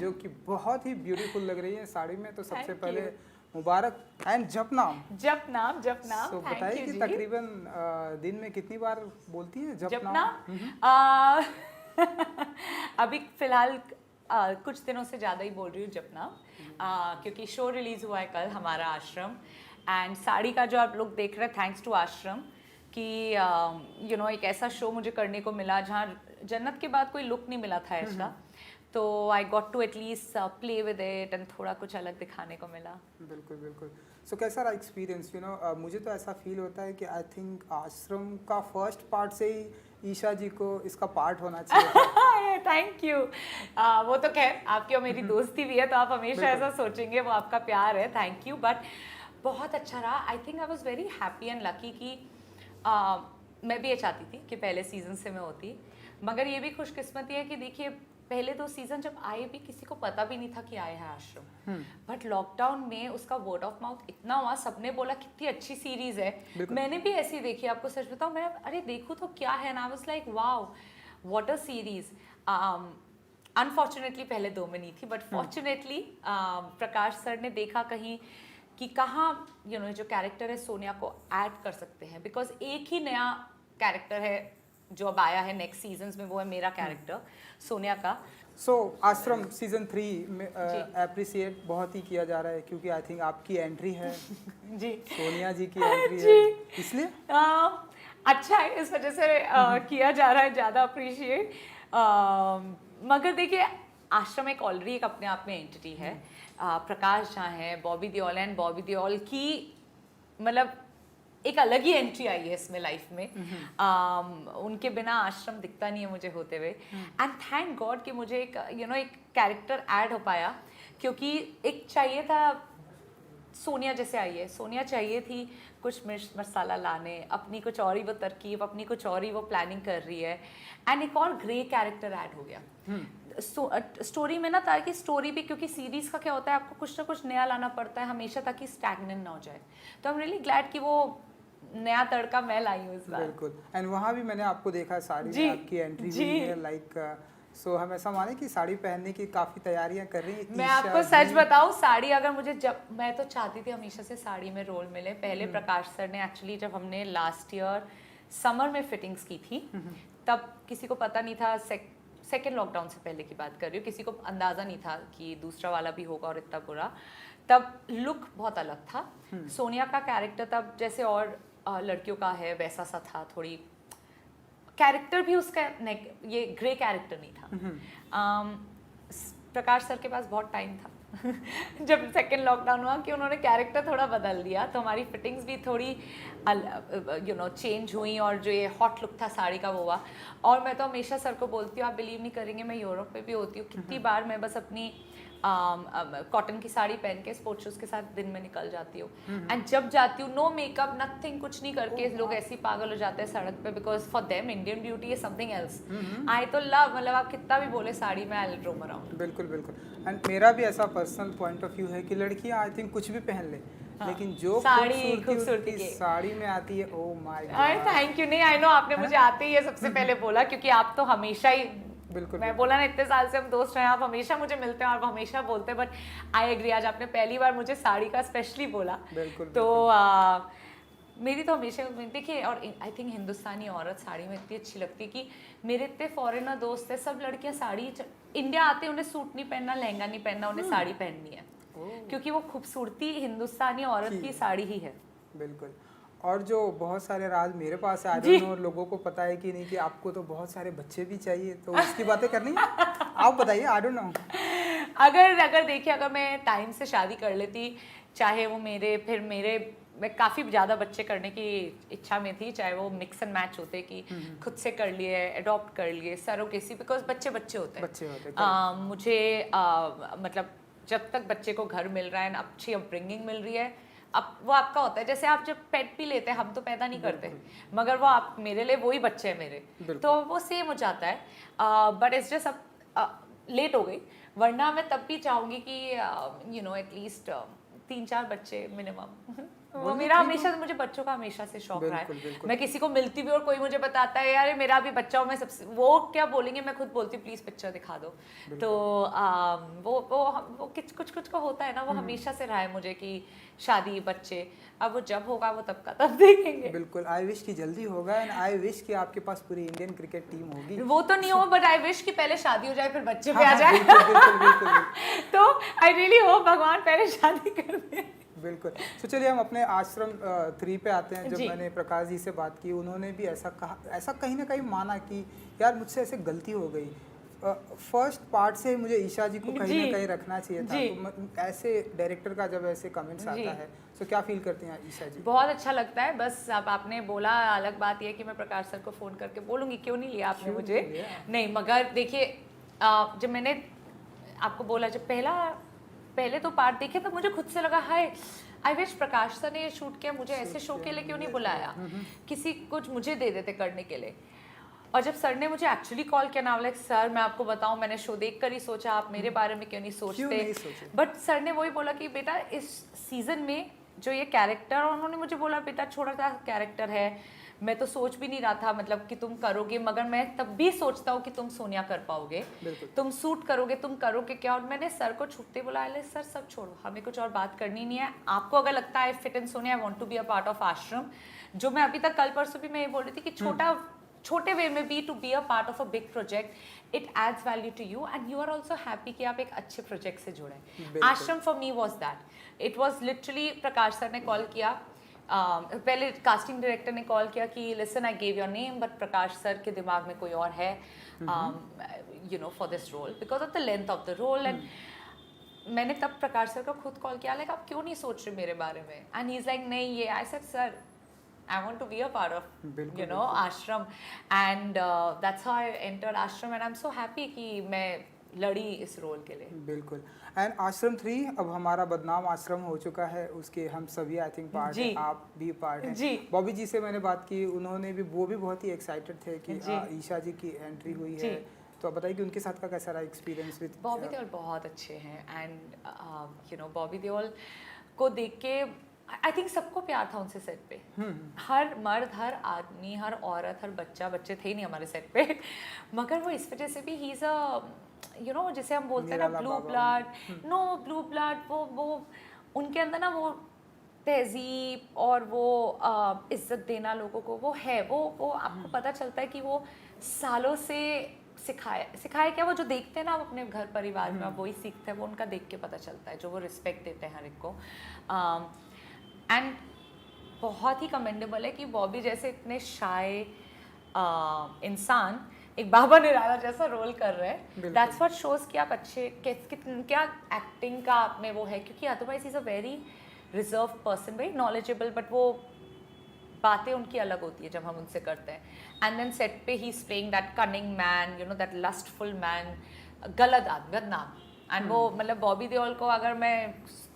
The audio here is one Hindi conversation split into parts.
जो कि बहुत ही ब्यूटीफुल लग रही है साड़ी में। तो सबसे पहले मुबारक एंड जपनाम। जपनाम तो बताइए कि तकरीबन दिन में कितनी बार बोलती हैं जपनाम? अभी फिलहाल कुछ दिनों से ज़्यादा ही बोल रही हूँ जपनाम, क्योंकि शो रिलीज़ हुआ है कल हमारा आश्रम, एंड साड़ी का जो आप लोग देख रहे हैं थैंक्स टू आश्रम कि एक ऐसा शो मुझे करने को मिला जहाँ जन्नत के बाद कोई लुक नहीं मिला था ऐसा, तो I got to at least play with it and थोड़ा कुछ अलग दिखाने को मिला। बिल्कुल बिल्कुल। सो कैसा रहा एक्सपीरियंस? मुझे तो ऐसा फील होता है कि आई थिंक आश्रम का फर्स्ट पार्ट से ही ईशा जी को इसका पार्ट होना चाहिए। Thank you. वो तो खैर आपकी और मेरी दोस्ती भी है, तो आप हमेशा ऐसा सोचेंगे, वो आपका प्यार है, थैंक यू। बट बहुत अच्छा रहा। I think I was very happy and lucky कि मैं भी ये चाहती थी कि पहले सीजन से मैं होती, मगर ये भी खुशकिस्मती है कि देखिए पहले 2 सीजन जब आए भी किसी को पता भी नहीं था कि आए हैं आश्रम, बट लॉकडाउन में उसका वर्ड ऑफ माउथ इतना हुआ, सबने बोला कितनी अच्छी सीरीज है। मैंने भी ऐसी देखी, आपको सच बताऊं, मैं अरे देखूं तो क्या है ना, I was like wow what a series. Unfortunately पहले 2 में नहीं थी, बट फॉर्चुनेटली प्रकाश सर ने देखा कहीं कि कहाँ जो कैरेक्टर है सोनिया को ऐड कर सकते हैं, बिकॉज एक ही नया कैरेक्टर है जो अब आया है नेक्स्ट सीजन्स में, वो है मेरा कैरेक्टर सोनिया का। सो आश्रम सीजन 3 में अप्रिशिएट बहुत ही किया जा रहा है क्योंकि आई थिंक आपकी एंट्री है जी, सोनिया जी की एंट्री है, इसलिए अच्छा है, इस वजह से किया जा रहा है ज़्यादा अप्रिशिएट। मगर देखिए आश्रम एक ऑलरेडी एक अपने आप में एंटिटी है। प्रकाश झा है, बॉबी देओल एंड बॉबी देओल की मतलब एक अलग ही एंट्री आई है इसमें लाइफ में। उनके बिना आश्रम दिखता नहीं है मुझे होते हुए, एंड थैंक गॉड कि मुझे एक एक कैरेक्टर ऐड हो पाया, क्योंकि एक चाहिए था सोनिया जैसे आई है, सोनिया चाहिए थी कुछ मिर्च मसाला लाने, अपनी कुछ और ही वो तरकीब, अपनी कुछ और ही वो प्लानिंग कर रही है, एंड एक और ग्रे कैरेक्टर ऐड हो गया स्टोरी में ना, ताकि स्टोरी भी, क्योंकि सीरीज का क्या होता है आपको कुछ ना कुछ नया लाना पड़ता है हमेशा ताकि स्टैग्नेंट ना हो जाए। तो आई एम रियली ग्लैड कि वो नया तड़का मैं लाई हूँ इस बार। बिल्कुल, एंड वहाँ भी मैंने आपको देखा साड़ी में आपकी एंट्री हुई है, लाइक सो हम ऐसा माने कि साड़ी पहनने की काफ़ी तैयारियां कर रही हैं। मैं आपको सच बताऊं, साड़ी अगर मुझे, जब मैं तो चाहती थी हमेशा से साड़ी में रोल मिले। पहले प्रकाश सर ने एक्चुअली जब हमने लास्ट ईयर समर में फिटिंग्स की थी, तब किसी को पता नहीं था, सेकेंड लॉकडाउन से पहले की बात कर रही हूँ, किसी को अंदाज़ा नहीं था कि दूसरा वाला भी होगा और इतना बुरा। तब लुक बहुत अलग था। सोनिया का कैरेक्टर तब जैसे और लड़कियों का है वैसा सा था, थोड़ी कैरेक्टर भी उसका ये ग्रे कैरेक्टर नहीं था। प्रकाश सर के पास बहुत टाइम था जब सेकेंड लॉकडाउन हुआ कि उन्होंने कैरेक्टर थोड़ा बदल दिया, तो हमारी फिटिंग्स भी थोड़ी चेंज हुई, और जो ये हॉट लुक था साड़ी का वो हुआ। और मैं तो हमेशा सर को बोलती हूँ, आप बिलीव नहीं करेंगे, मैं यूरोप में भी होती हूँ, कितनी बार मैं बस अपनी कॉटन की साड़ी पहन के स्पोर्ट्स शूज के साथ दिन में निकल जाती हूँ, एंड जब जाती हूँ नो मेकअप नथिंग, कुछ नहीं करके लोग ऐसे ही पागल हो जाते हैं सड़क पे, because for them Indian beauty is something else. I तो लव, मतलब आप कितना भी बोले साड़ी में, आई विल रोम अराउंड। बिल्कुल बिल्कुल, एंड मेरा भी ऐसा पर्सनल पॉइंट ऑफ व्यू है कि लड़कियां आई थिंक कुछ भी पहन ले, लेकिन जो खूबसूरती की साड़ी में आती है, oh my God. Thank you. नहीं, आई नो आपने मुझे आते ही सबसे पहले बोला, क्योंकि आप तो हमेशा ही, बिल्कुल मैं बोला ना इतने साल से हम दोस्त हैं, आप हमेशा मुझे मिलते हैं और हमेशा बोलते हैं, बट आई एग्री, आज आपने पहली बार मुझे साड़ी का स्पेशली बोला। बिल्कुल, तो मेरी तो हमेशा देखिए, और आई थिंक हिंदुस्तानी औरत साड़ी में इतनी अच्छी लगती है कि मेरे इतने फॉरेनर दोस्त है, सब लड़कियां साड़ी, इंडिया आते उन्हें सूट नहीं पहनना, लहंगा नहीं पहनना, उन्हें साड़ी पहननी है, क्योंकि वो खूबसूरती हिंदुस्तानी औरत की साड़ी ही है। बिल्कुल। और जो बहुत सारे राज मेरे पास है, आई डोंट नो लोगों को पता है कि नहीं, कि आपको तो बहुत सारे बच्चे भी चाहिए, तो उसकी बातें करनी है, आप बताइए, आई डोंट नो। अगर देखिए, अगर मैं टाइम से शादी कर लेती, चाहे वो मैं काफ़ी ज़्यादा बच्चे करने की इच्छा में थी, चाहे वो मिक्स एंड मैच होते कि खुद से कर लिए, अडॉप्ट कर लिए, सरोगेसी, बिकॉज बच्चे होते हैं। मुझे मतलब जब तक बच्चे को घर मिल रहा है, अच्छी अपब्रिंगिंग मिल रही है, अब वो आपका होता है, जैसे आप जब पेट भी लेते हैं, हम तो पैदा नहीं करते, मगर वो आप मेरे लिए वही बच्चे हैं मेरे, तो वो सेम हो जाता है। बट इट्स जस्ट अब लेट हो गई, वरना मैं तब भी चाहूँगी कि एटलीस्ट 3-4 बच्चे मिनिमम। वो बोलना मेरा ठीक हमेशा, मुझे बच्चों का हमेशा से शौक रहा बिल्कुल, है। बिल्कुल। मैं किसी को मिलती भी और कोई मुझे बताता है यार ये मेरा भी बच्चा हो, मैं सबसे, वो क्या बोलेंगे, मैं खुद बोलती हूँ प्लीज पिक्चर दिखा दो। तो वो कुछ कुछ का होता है ना, वो हमेशा से रहा है मुझे कि शादी बच्चे, अब वो जब होगा वो तब का तब देखेंगे। बिल्कुल, आई विश कि जल्दी होगा एंड आई विश कि आपके पास पूरी इंडियन क्रिकेट टीम होगी। वो तो नहीं हो, बट आई विश कि पहले शादी हो जाए फिर बच्चे हाँ, पे आ हाँ, जाए। बिल्कुल, बिल्कुल, बिल्कुल, बिल्कुल। तो आई रियली होप भगवान पहले शादी कर दे। बिल्कुल। तो चलिए हम अपने आश्रम 3 पे आते हैं। जब जी। मैंने प्रकाश जी से बात की, उन्होंने भी ऐसा कहा, ऐसा कहीं ना कहीं माना कि यार मुझसे ऐसे गलती हो गई। फर्स्ट पार्ट से मुझे ईशा जी को कहीं जी। ना कहीं रखना चाहिए था। जी। तो ऐसे डायरेक्टर का जब ऐसे कमेंट्स जी। आता है तो क्या फील करती हैं ईशा जी? बहुत अच्छा लगता है। बस अब आपने बोला, अलग बात यह है कि मैं प्रकाश सर को फ़ोन करके बोलूँगी क्यों नहीं लिया आपने क्यों मुझे। नहीं लिया? नहीं, मगर देखिए जब मैंने आपको बोला, जब पहले तो पार्ट देखे तो मुझे खुद से लगा हाय, आई विश प्रकाश सर ने ये शूट किया, मुझे ऐसे शो के लिए क्यों नहीं बुलाया, किसी कुछ मुझे दे देते करने के लिए। और जब सर ने मुझे एक्चुअली कॉल किया ना, लाइक सर मैं आपको बताऊं, मैंने शो देख कर ही सोचा आप मेरे बारे में क्यों नहीं सोचते। सोचे? बट सर ने वही बोला कि बेटा इस सीजन में जो ये कैरेक्टर, और उन्होंने मुझे बोला बेटा छोटा सा कैरेक्टर है, मैं तो सोच भी नहीं रहा था मतलब कि तुम करोगे, मगर मैं तब भी सोचता हूँ कि तुम सोनिया कर पाओगे, तुम सूट करोगे, तुम करोगे क्या। और मैंने सर को छुट्टे बुलाया, सर सब छोड़ो, हमें कुछ और बात करनी नहीं है, आपको अगर लगता है fit in Sonia, I want to be a part of Ashram. जो मैं अभी तक कल परसों भी मैं ये बोल रही थी कि छोटे वे में भी to be a part of a big project, it adds value to you and you are also happy कि आप एक अच्छे प्रोजेक्ट से जुड़े। Ashram for me was that, it was literally, Prakash sir ने कॉल किया, पहले कास्टिंग डायरेक्टर ने कॉल किया कि listen I gave your name but Prakash sir के दिमाग में कोई और है you know for this role because of the length of the role. And मैंने तब प्रकाश सर को खुद कॉल किया, लाइक आप क्यों नहीं सोच रहे मेरे बारे में, एंड ही इज लाइक नहीं ये, I said sir I want to be a part of, you know, Ashram, and that's how I entered Ashram, and I'm so happy कि मैं लड़ी इस रोल के लिए। बिल्कुल। एंड आश्रम 3 अब हमारा बदनाम आश्रम हो चुका है, उसके हम सभी आई थिंक पार्ट हैं, आप भी पार्ट हैं। जी। बॉबी जी से मैंने बात की, उन्होंने भी, वो भी बहुत ही एक्साइटेड थे कि ईशा जी की एंट्री हुई है। तो आप बताइए कि उनके साथ का कैसा रहा एक्सपीरियंस विद बॉबी देओल? बहुत अच्छे हैं, and you know Bobby Deol को देख के आई थिंक सबको प्यार था उनसे सेट पे। हर मर्द, हर आदमी, हर औरत, हर बच्चा, बच्चे थे ही नहीं हमारे सेट पे मगर वो इस वजह से भी he is a you know, जिसे हम बोलते हैं ना blue blood, no blue blood, वो उनके अंदर ना वो तहजीब और वो इज्जत देना लोगों को वो है, वो आपको पता चलता है कि वो सालों से सिखाया क्या, वो जो देखते हैं ना वो अपने घर परिवार में वही सीखते हैं, वो उनका देख के पता चलता है, जो वो रिस्पेक्ट देते हैं हर एक को। एंड बहुत ही कमेंडेबल है कि बॉबी जैसे इतने शाय इंसान एक बाबा निराला जैसा रोल कर रहे हैं। दैट्स व्हाट शोज कि आप अच्छे क्या एक्टिंग का आप में वो है, क्योंकि otherwise is a very reserve person, very knowledgeable, but वो बातें उनकी अलग होती है जब हम उनसे करते हैं। एंड देन सेट पे he is playing that cunning man, you know that lustful man, गलत आदमी, बदनाम। एंड वो मतलब बॉबी देओल को अगर मैं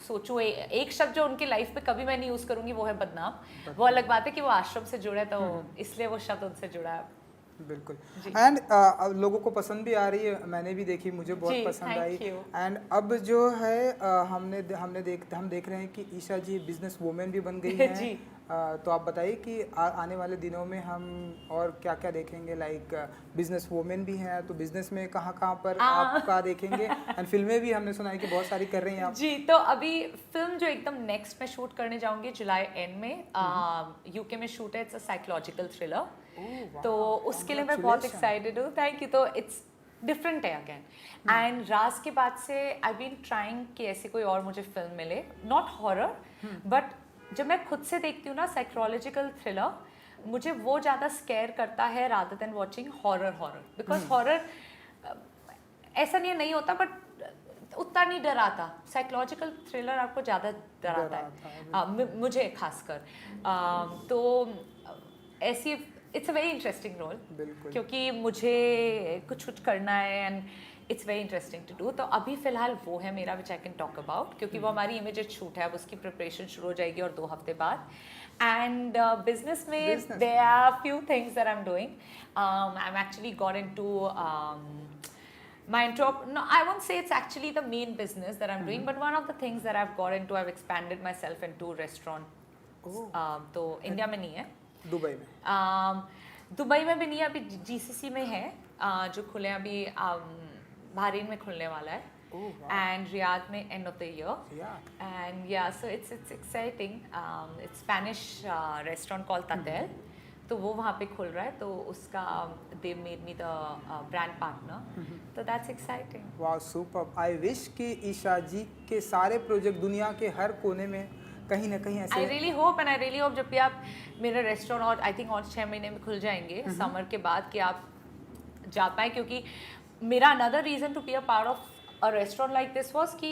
सोचूं एक शब्द जो उनकी लाइफ पे कभी मैं नहीं यूज करूंगी वो है बदनाम। वो अलग बात है कि वो आश्रम से जुड़े तो इसलिए वो शब्द उनसे जुड़ा है। बिल्कुल। एंड लोगों को पसंद भी आ रही है, मैंने भी देखी, मुझे बहुत पसंद आई। एंड अब जो है हम देख रहे हैं कि ईशा जी बिजनेस वुमेन भी बन गई हैं। तो आप बताइए कि आने वाले दिनों में हम और क्या क्या देखेंगे, लाइक बिजनेस वुमेन भी हैं, तो बिजनेस में कहाँ पर आपका देखेंगे, एंड फिल्में भी हमने सुना है कि बहुत सारी कर रही हैं आप। जी, तो अभी फिल्म जो एकदम नेक्स्ट में शूट करने जाऊंगी जुलाई एंड में, यूके में शूट है, इट्स अ साइकोलॉजिकल थ्रिलर। तो उसके लिए मैं बहुत एक्साइटेड हूँ। Thank you. तो इट्स डिफरेंट है अगेन, एंड राज के बाद से आई बीन ट्राइंग कि ऐसी कोई और मुझे फिल्म मिले, नॉट हॉरर, बट जब मैं खुद से देखती हूँ ना साइकोलॉजिकल थ्रिलर, मुझे वो ज़्यादा स्केयर करता है rather than watching horror. Because horror ऐसा नहीं होता, बट उतना नहीं डराता। साइकोलॉजिकल थ्रिलर आपको ज़्यादा डराता है, मुझे खासकर। तो ऐसी it's a very interesting role, क्योंकि मुझे कुछ करना है and it's very interesting to do. तो अभी फिलहाल वो है मेरा which I can talk about, क्योंकि वो हमारी इमीडिएट शूट है, अब उसकी प्रिपरेशन शुरू हो जाएगी और 2 हफ्ते बाद। एंड बिजनेस में there are few things that I am doing. I am actually got into my no, I won't say it's actually the main business that I'm doing, but one of the things that I've got into, I've expanded myself into restaurant तो इंडिया में नहीं है, दुबई में। दुबई में भी नहीं है, अभी जीसीसी में है, जो खुले अभी बहरीन में खुलने वाला है, and Riyadh में end of the year. And yeah, so it's exciting. It's Spanish restaurant called Tatel. तो वो वहाँ पे खुल रहा है, तो उसका they made me the brand partner. तो that's exciting. Wow, superb. I wish कि ईशा जी के सारे प्रोजेक्ट दुनिया के हर कोने में कहीं ना कहीं ऐसे। I really hope and I really hope जब भी आप मेरा रेस्टोरेंट और I think और 6 महीने में खुल जाएंगे समर के बाद, कि आप जा पाए, क्योंकि मेरा another reason to be a part of a restaurant like this was कि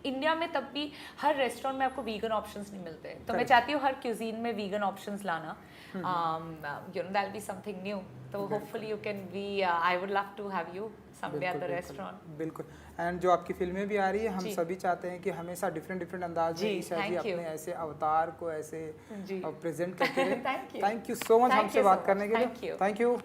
इंडिया में तब भी हर रेस्टोरेंट में आपको वीगन ऑप्शंस नहीं मिलते, तो मैं चाहती हूँ हर क्यूजीन में वीगन ऑप्शंस लाना, you know, that'll be something new. तो hopefully you can be, I would love to have you someday at the restaurant. बिल्कुल। एंड जो आपकी फिल्में भी आ रही है, हम सभी चाहते हैं कि हमेशा डिफरेंट अंदाज में ईशा जी अपने ऐसे अवतार को ऐसे प्रेजेंट करते रहे। थैंक यू सो मच हमसे बात करने के लिए। Thank you.